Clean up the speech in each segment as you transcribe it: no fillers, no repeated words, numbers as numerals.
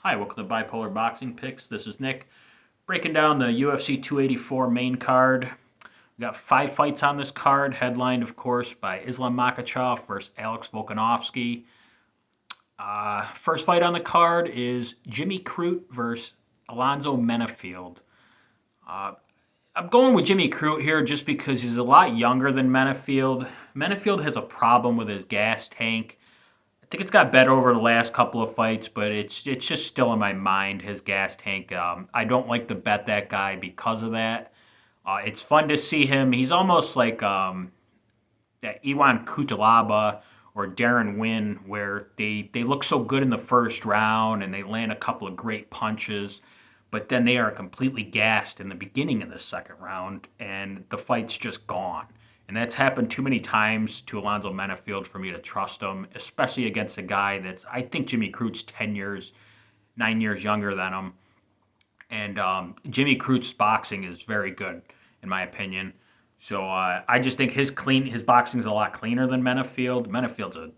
Hi, welcome to Bipolar Boxing Picks. This is Nick breaking down the UFC 284 main card. We got 5 fights on this card, headlined, of course, by Islam Makhachev versus Alex Volkanovski. First fight on the card is Jimmy Crute versus Alonzo Menafield. I'm going with Jimmy Crute here just because he's a lot younger than Menafield. Menafield has a problem with his gas tank. I think it's got better over the last couple of fights, but it's just still in my mind, his gas tank. I don't like to bet that guy because of that. It's fun to see him. He's almost like that Iwan Kutalaba or Darren Wynn, where they look so good in the first round and they land a couple of great punches, but then they are completely gassed in the beginning of the second round, and the fight's just gone. And that's happened too many times to Alonzo Menafield for me to trust him, especially against a guy that's, I think Jimmy Crute's 10 years, 9 years younger than him. And Jimmy Crute's boxing is very good, in my opinion. So I just think his boxing is a lot cleaner than Menafield's. Menafield's a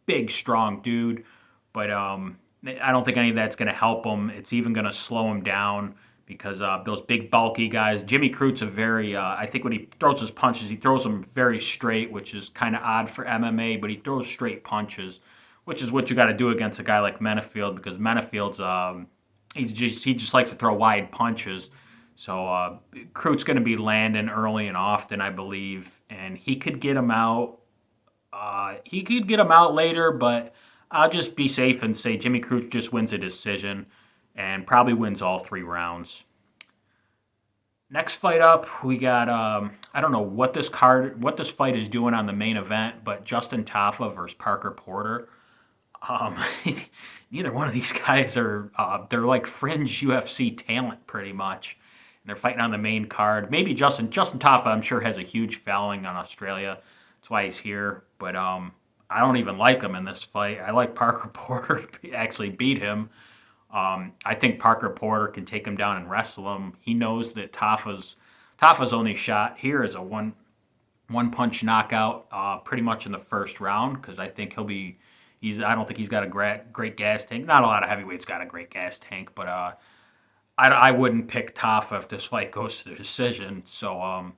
big, strong dude, but I don't think any of that's going to help him. It's even going to slow him down because those big, bulky guys. Jimmy Crute's a very, I think when he throws his punches, he throws them very straight, which is kind of odd for MMA, but he throws straight punches, which is what you got to do against a guy like Menafield because Menafield's, he just likes to throw wide punches. So Crute's going to be landing early and often, I believe, and he could get him out. He could get him out later, but I'll just be safe and say Jimmy Crute just wins a decision and probably wins all 3 rounds. Next fight up, we got I don't know what this fight is doing on the main event, but Justin Tafa versus Parker Porter. Um, Neither one of these guys are they're like fringe UFC talent pretty much. And they're fighting on the main card. Maybe Justin Tafa, I'm sure, has a huge following on Australia. That's why he's here. But I don't even like him in this fight. I like Parker Porter to actually beat him. I think Parker Porter can take him down and wrestle him. He knows that Tafa's only shot here is a one punch knockout, pretty much in the first round because I think he'll be. I don't think he's got a great gas tank. Not a lot of heavyweights got a great gas tank, but I wouldn't pick Tafa if this fight goes to the decision. So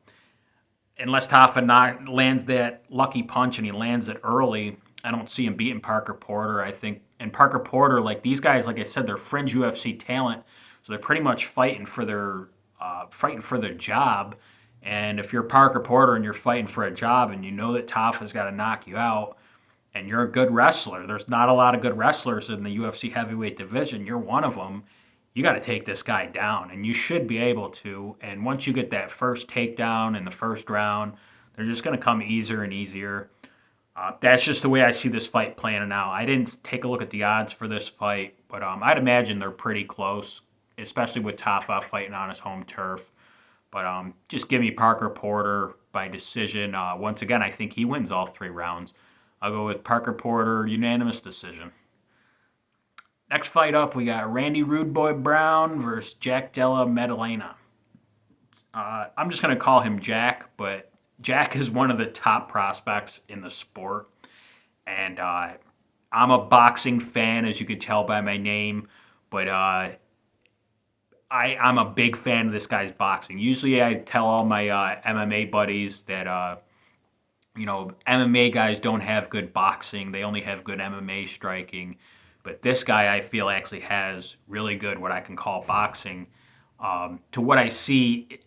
unless Tafa lands that lucky punch and he lands it early, I don't see him beating Parker Porter. I think, and Parker Porter, like these guys, like I said, they're fringe UFC talent, so they're pretty much fighting for their job. And if you're Parker Porter and you're fighting for a job, and you know that Tafa's got to knock you out, and you're a good wrestler, there's not a lot of good wrestlers in the UFC heavyweight division. You're one of them. You got to take this guy down, and you should be able to. And once you get that first takedown in the first round, they're just going to come easier and easier. That's just the way I see this fight playing out. I didn't take a look at the odds for this fight, but I'd imagine they're pretty close, especially with Tafa fighting on his home turf. But just give me Parker Porter by decision. Once again, I think he wins all 3 rounds. I'll go with Parker Porter, unanimous decision. Next fight up, we got Randy Rude Boy Brown versus Jack Della Maddalena. I'm just going to call him Jack, but Jack is one of the top prospects in the sport. And I'm a boxing fan, as you could tell by my name, but I'm a big fan of this guy's boxing. Usually I tell all my MMA buddies that, MMA guys don't have good boxing. They only have good MMA striking. But this guy, I feel, actually has really good, what I can call boxing. To what I see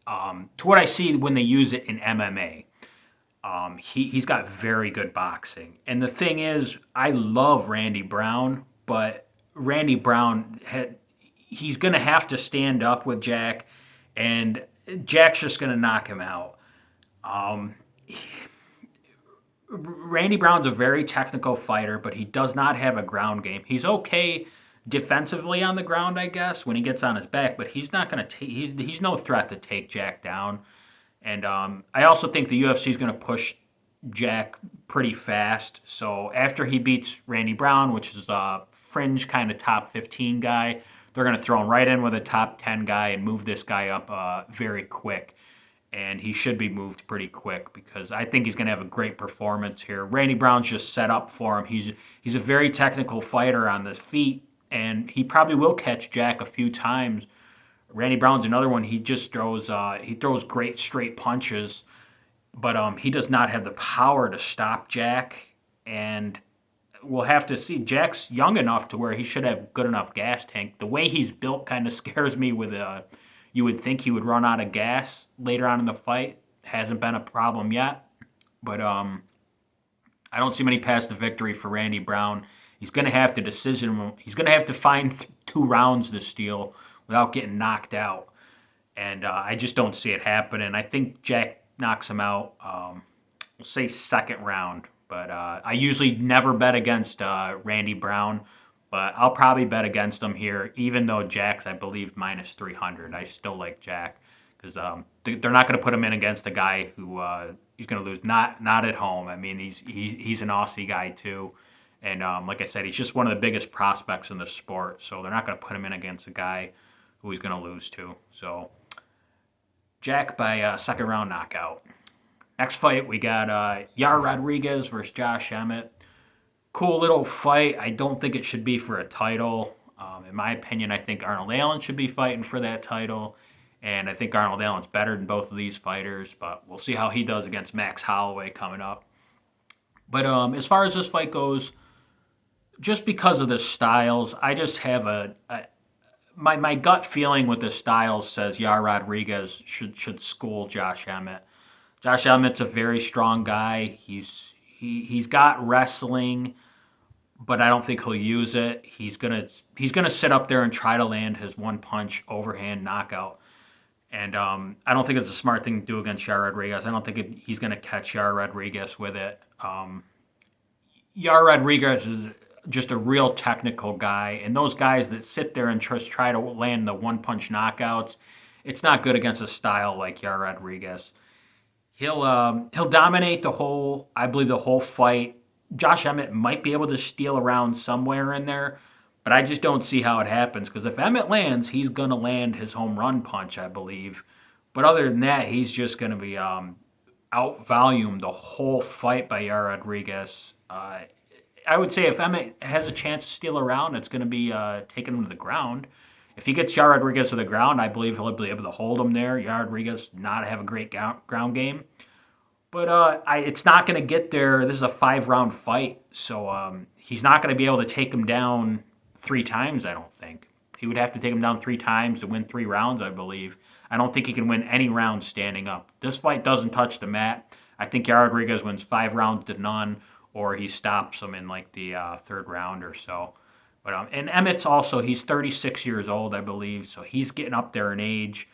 when they use it in MMA. He's got very good boxing. And the thing is, I love Randy Brown, but Randy Brown he's going to have to stand up with Jack, and Jack's just going to knock him out. Randy Brown's a very technical fighter, but he does not have a ground game. He's okay defensively on the ground, I guess, when he gets on his back, but he's not going to take. He's no threat to take Jack down. And I also think the UFC is going to push Jack pretty fast. So after he beats Randy Brown, which is a fringe kind of top 15 guy, they're going to throw him right in with a top 10 guy and move this guy up very quick. And he should be moved pretty quick because I think he's going to have a great performance here. Randy Brown's just set up for him. He's a very technical fighter on the feet, and he probably will catch Jack a few times. Randy Brown's another one. He throws great straight punches, but he does not have the power to stop Jack. And we'll have to see. Jack's young enough to where he should have good enough gas tank. The way he's built kind of scares me. You would think he would run out of gas later on in the fight. Hasn't been a problem yet, but I don't see many paths to victory for Randy Brown. He's going to have to decision. He's going to have to find 2 rounds to steal without getting knocked out, and I just don't see it happening. I think Jack knocks him out. We'll say second round, but I usually never bet against Randy Brown, but I'll probably bet against him here, even though Jack's, I believe, minus 300. I still like Jack because they're not going to put him in against a guy who he's going to lose. Not at home. I mean, he's an Aussie guy too. And like I said, he's just one of the biggest prospects in the sport. So they're not going to put him in against a guy who he's going to lose to. So Jack by second round knockout. Next fight, we got Yair Rodriguez versus Josh Emmett. Cool little fight. I don't think it should be for a title. In my opinion, I think Arnold Allen should be fighting for that title. And I think Arnold Allen's better than both of these fighters. But we'll see how he does against Max Holloway coming up. But as far as this fight goes, just because of the styles, I just have my gut feeling with the styles says Yair Rodriguez should school Josh Emmett. Josh Emmett's a very strong guy. He's got wrestling, but I don't think he'll use it. He's gonna sit up there and try to land his one punch overhand knockout. And I don't think it's a smart thing to do against Yair Rodriguez. I don't think he's going to catch Yair Rodriguez with it. Yair Rodriguez is just a real technical guy. And those guys that sit there and just try to land the one-punch knockouts, it's not good against a style like Yair Rodriguez. He'll dominate the whole fight. Josh Emmett might be able to steal around somewhere in there, but I just don't see how it happens because if Emmett lands, he's going to land his home run punch, I believe. But other than that, he's just going to be out-volumed the whole fight by Yair Rodriguez. I would say if Emmett has a chance to steal around, it's going to be taking him to the ground. If he gets Yair Rodriguez to the ground, I believe he'll be able to hold him there. Yair Rodriguez not have a great ground game. But it's not going to get there. This is a 5-round fight, so he's not going to be able to take him down 3 times, I don't think. He would have to take him down 3 times to win 3 rounds, I believe. I don't think he can win any round standing up. This fight doesn't touch the mat. I think Yair Rodriguez wins 5 rounds to none, or he stops him in like the 3rd round or so. But and Emmett's also, he's 36 years old, I believe, so he's getting up there in age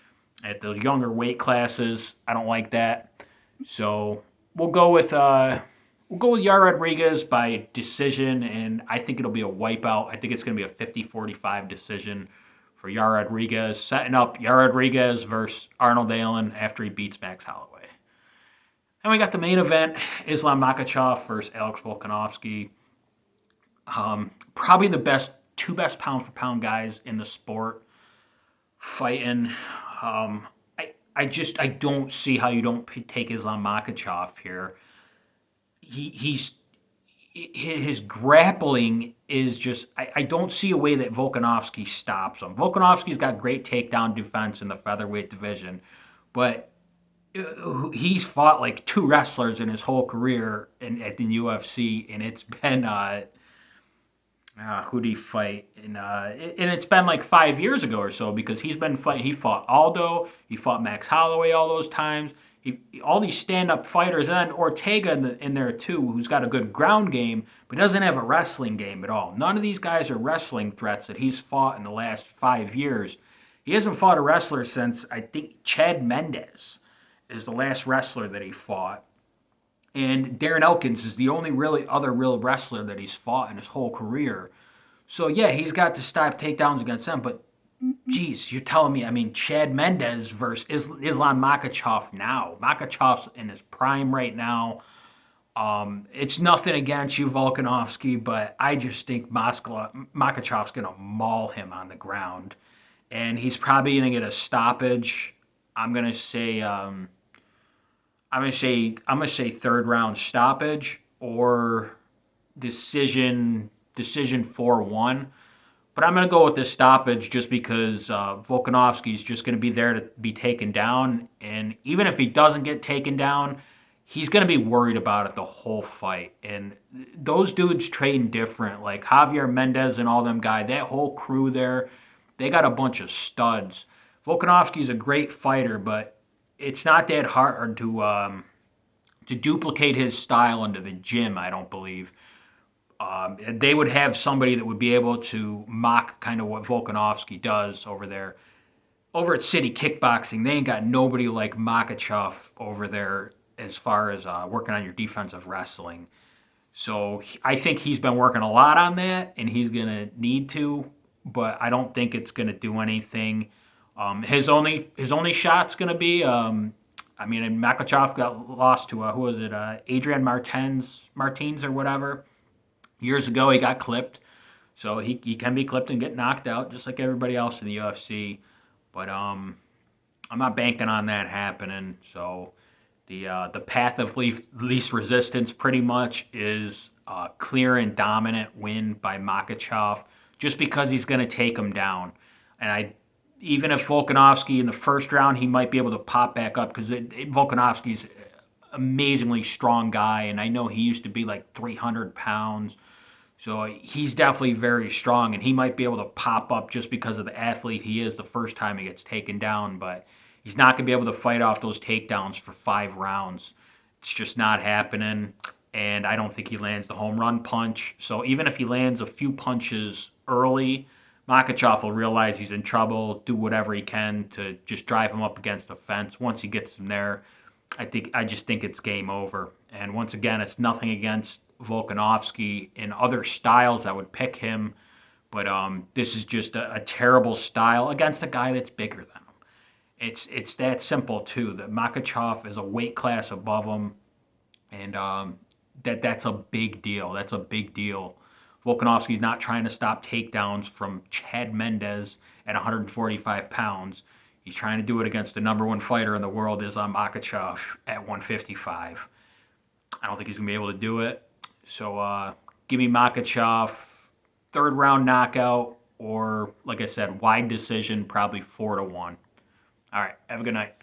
at those younger weight classes. I don't like that. So we'll go with Yair Rodriguez by decision, and I think it'll be a wipeout. I think it's going to be a 50-45 decision for Yair Rodriguez, setting up Yair Rodriguez versus Arnold Allen after he beats Max Holloway. And we got the main event, Islam Makhachev versus Alex Volkanovaki. Probably the 2 best pound-for-pound guys in the sport fighting. I don't see how you don't take Islam Makhachev here. His grappling is just, I don't see a way that Volkanovski stops him. Volkanovski's got great takedown defense in the featherweight division, but he's fought like 2 wrestlers in his whole career in UFC, and it's been who did he fight? And it's been like 5 years ago or so because he's been fighting. He fought Aldo. He fought Max Holloway all those times. All these stand-up fighters, and then Ortega in there too, who's got a good ground game, but doesn't have a wrestling game at all. None of these guys are wrestling threats that he's fought in the last 5 years. He hasn't fought a wrestler since, I think, Chad Mendes is the last wrestler that he fought. And Darren Elkins is the only other real wrestler that he's fought in his whole career. So, yeah, he's got to stop takedowns against them. But, geez, you're telling me, I mean, Chad Mendes versus Islam Makhachev now. Makhachev's in his prime right now. It's nothing against you, Volkanovski, but I just think Makhachev's going to maul him on the ground. And he's probably going to get a stoppage. I'm going to say 3rd round stoppage or decision 4-1. But I'm going to go with this stoppage just because Volkanovski is just going to be there to be taken down. And even if he doesn't get taken down, he's going to be worried about it the whole fight. And those dudes train different. Like Javier Mendez and all them guys, that whole crew there, they got a bunch of studs. Volkanovski's a great fighter, but it's not that hard to duplicate his style into the gym, I don't believe. They would have somebody that would be able to mock kind of what Volkanovski does over there. Over at City Kickboxing, they ain't got nobody like Makhachev over there as far as working on your defensive wrestling. So I think he's been working a lot on that, and he's gonna need to, but I don't think it's gonna do anything. His only shot's gonna be, I mean, and Makhachev got lost to who was it? Adrian Martins or whatever. Years ago, he got clipped, so he can be clipped and get knocked out just like everybody else in the UFC. But I'm not banking on that happening. So the path of least resistance pretty much is a clear and dominant win by Makhachev, just because he's going to take him down. And even if Volkanovski in the first round, he might be able to pop back up because Volkanovski's amazingly strong guy, and I know he used to be like 300 pounds. So he's definitely very strong, and he might be able to pop up just because of the athlete he is the first time he gets taken down. But he's not going to be able to fight off those takedowns for 5 rounds. It's just not happening, and I don't think he lands the home run punch. So even if he lands a few punches early, Makhachev will realize he's in trouble, do whatever he can to just drive him up against the fence. Once he gets him there, I just think it's game over. And once again, it's nothing against Volkanovski. In other styles, I would pick him, but this is just a terrible style against a guy that's bigger than him. It's that simple too. That Makhachev is a weight class above him, and that's a big deal. That's a big deal. Volkanovski's not trying to stop takedowns from Chad Mendez at 145 pounds. He's trying to do it against the number one fighter in the world, Islam Makhachev, at 155. I don't think he's going to be able to do it. So give me Makhachev, third round knockout, or like I said, wide decision, probably 4-1. All right, have a good night.